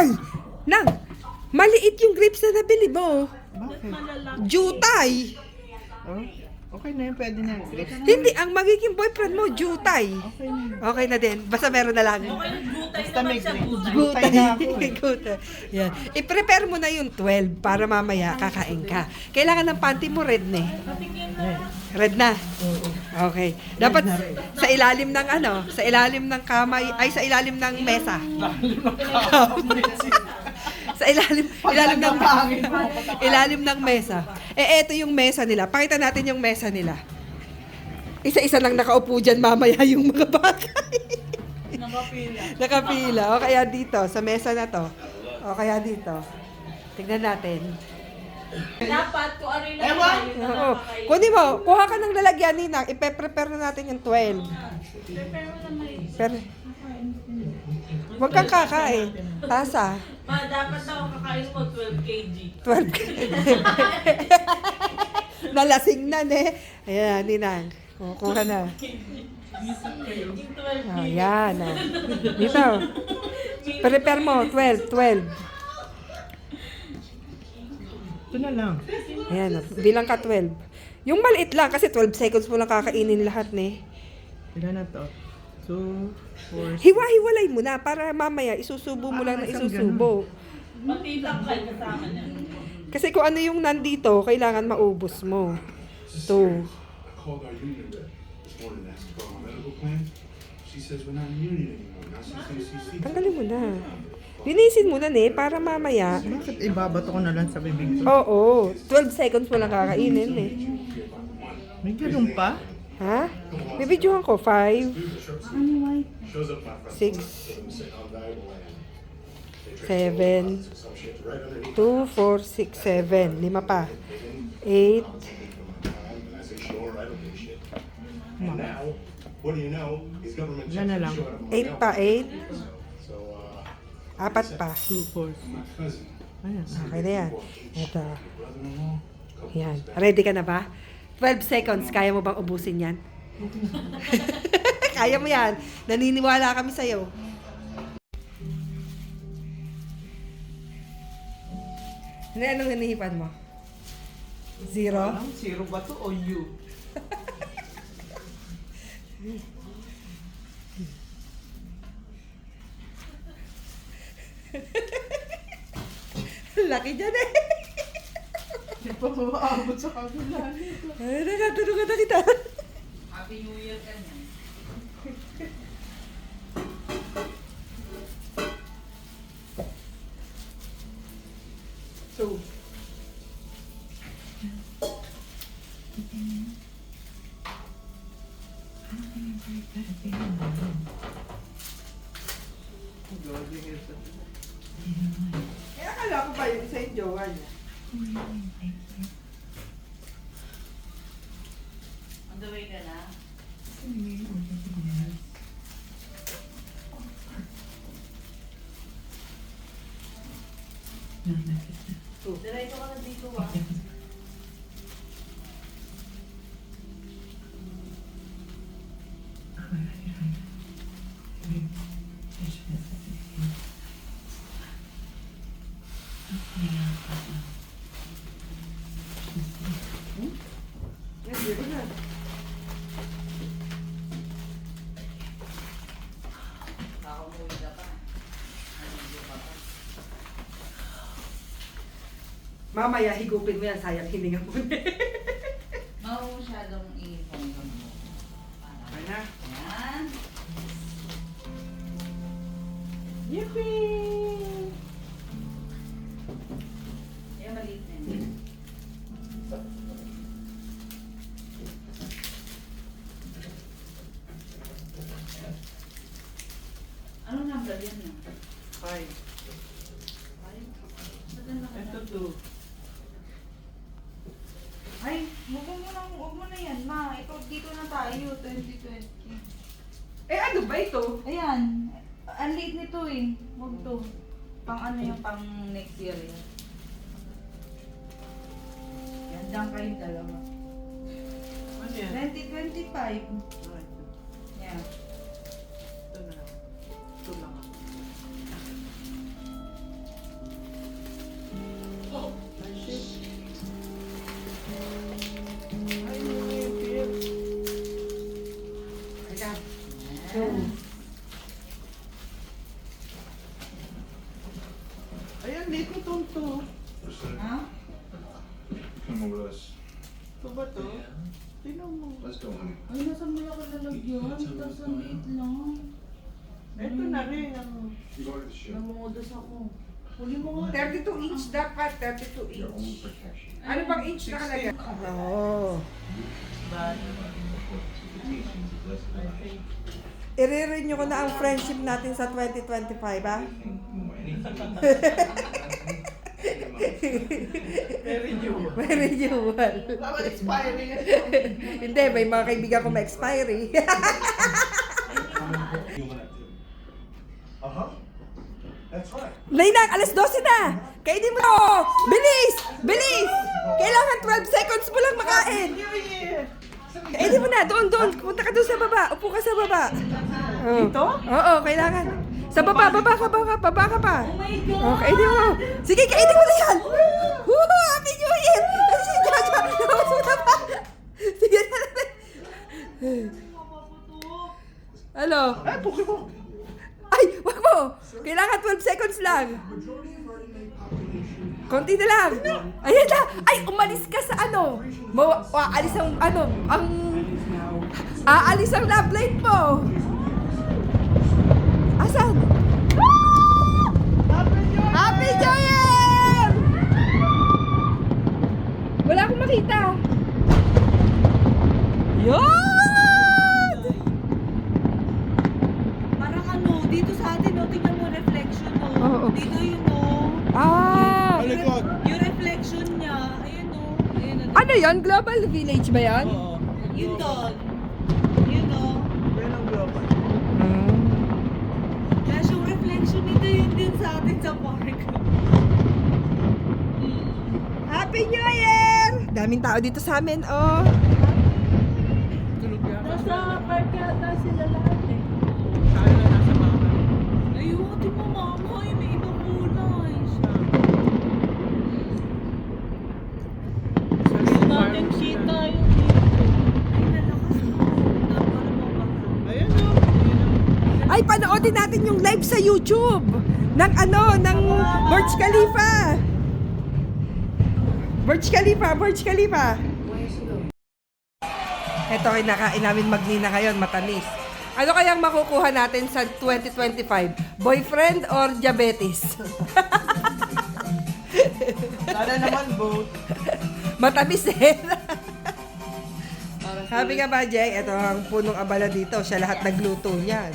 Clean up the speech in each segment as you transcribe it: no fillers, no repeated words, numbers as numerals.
Ay! Nang! Maliit yung grapes na nabili mo. Bakit? Jutay! Oh, okay na yun, pwede na yung grapes. Hindi, ang magiging boyfriend mo, jutay. Okay na yun. Okay na din. Basta meron na lang. Basta may grapes. Gutay. na ako eh. Gutay. Yan. I-prepare mo na yung 12 para mamaya kakain ka. Kailangan ng panty mo red na eh. Red na? Okay. Dapat sa ilalim ng ano, sa ilalim ng kamay, ay sa ilalim ng mesa. Sa ilalim ng mesa. Eh, eto yung mesa nila. Pakita natin yung mesa nila. Isa-isa lang nakaupo dyan mamaya yung mga bagay. Nakapila. O kaya dito, sa mesa na to. O kaya dito. Tignan natin. Dapat kung ano yung Ewan! Oo. Kunin mo, kuha ka ng lalagyan, Ninang. Ipe-prepare na natin yung 12. Pero, huwag kang kakain. Tasa. Dapat daw ang kakain mo 12 kg. 12. Nalasing na, ne. Ayan, Ninang. Kuha na. Yung 12 Oh, yan. Dito. Prepare mo, 12. Ito na lang. Ayan, bilang ka 12. Yung maliit lang, kasi 12 seconds mo lang kakainin lahat, ne. Ilan na to? 2, 4, Hiwa-hiwalay mo na para mamaya isusubo mo lang na isusubo. Pati tangkay kasama niya. Kasi kung ano yung nandito, kailangan maubos mo. 2. Called our union rep this morning to ask about my medical plan. She says we're not in union anymore. Now she's CCC. Tanggalin mo na. Linisin mo na, ne, para mamaya. Bakit ibabato ko na lang sa bibig ko? Oo, 12 seconds mo lang kakainin, eh. May ganun pa? Ha? Bibidyohan ko, 5, Shows up my 6, front. I'm saying I'm valuable land. 7, Some shit right underneath 2, 4, 6, 7. 5 pa. 8, and I say sure, I don't give a shit. And now, what do you know? These government Yan na lang. showing up on my 8 pa, 8. So, 4 pa. 2, 4. my cousin, Ayan. Okay na yan. Ito. brother-in-law, Yan. Ready ka na ba? 12 seconds. Kaya mo bang ubusin yan? Kaya mo yan. Naniniwala kami sa'yo. Ano, anong hinihipan mo? 0? Ang zero ba to o you? Laki dyan eh. Hindi pa maabot sa kabila nito. Ay, nakatulungan na kita. Happy New Year ka niya. So, eh, akala ko ba yun sa yung jowa niya? On the way ka na? Diretso ka na dito ah. Yes, yun na. Nakakamuwi ka pa. Nandito ka pa. Mamaya, higupin mo yan. Sayang hininga mo na. Masyadong i-honggang mo. Okay na. Ayan. Yippee! Ayan, maliit na yun. Ano number yan na? 5. Ay, maganda ka Ito na. 2. Ay, huwag mo na yan, ma. Ito, dito na tayo, 2020. Eh, ano ba ito? Ayan, ang liit nito eh. Huwag to. Pang ano yung pang next year yan. Yan, dyan kayong dalawa. Ano yan? 2025. Yan. Ito na lang. Ito lang. Hindi ko tunto. Ha? Come over with us. Ito ba to? Tingnan mo. Let's go, honey. Ay, nasa mo ako lalagyan. Tapos ang liit lang. Ito na rin. Ang... You go to the ship. Namungudas ako. Huli mo nga. 32 inch dapat, 32 Your own inch. protection. Ano bang inch nakalagay? Oo. I-renew ko na ang friendship natin sa 2025, ha? Very new. May renewal. Dapat expiring. Hindi, may mga kaibigan ko ma-expiry. That's right. Nainang, alas 12 na! Kainin mo na! Oh, bilis! Bilis! Kailangan 12 seconds mo lang makain! New Year! Kainin mo na! Doon! Punta ka doon sa baba! Upo ka sa baba! Oh. Dito? Oo, kailangan. Sa baba ka pa! Oh my God! Oh, kainin mo! Sige, kainin mo na yan! Woo! Happy New Year! Ay, si Jaja! Nakasuta pa! Sige na natin! Ano? Ay, Pokemon! Ay, wag mo! Kailangan 12 seconds lang. Konti na lang. Ayan na. Ay, umalis ka sa ano. Aalis ang ano, aalis ang love light mo. Asan? Happy New Year! Wala akong makita. Yun! Parang ano, dito sa atin, no, tingnan mo reflection, no. Oo. Dito yun, no. Ah! Yung reflection niya, ayun, no. Ayun, no. Ano yon? Global Village ba yan? Yun doon. Yun, no. Yan ang global. Kaya yung reflection nito yun din sa atin sa park. Happy New Year! Daming tao dito sa amin, oh. Nasa park yata sila lahat, eh. Tayo na nasa mama. Ayun, di mo mama, ay may ibang kulay siya. Natin kita yung dito. Ay, nalakas mo. Para mo ba? Ayan o. Ay, panoodin natin yung live sa YouTube ng ng Burj Khalifa. Burj Khalifa. Ito, kinakain namin magnina ngayon, matamis. Ano kayang makukuha natin sa 2025? Boyfriend or diabetes? Sana naman both. Matamis eh. Sabi ka ba, Jeng? Ito ang punong abala dito. Siya lahat nagluto niyan.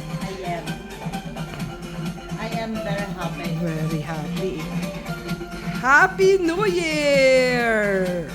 I am very happy. Very happy. Happy New Year!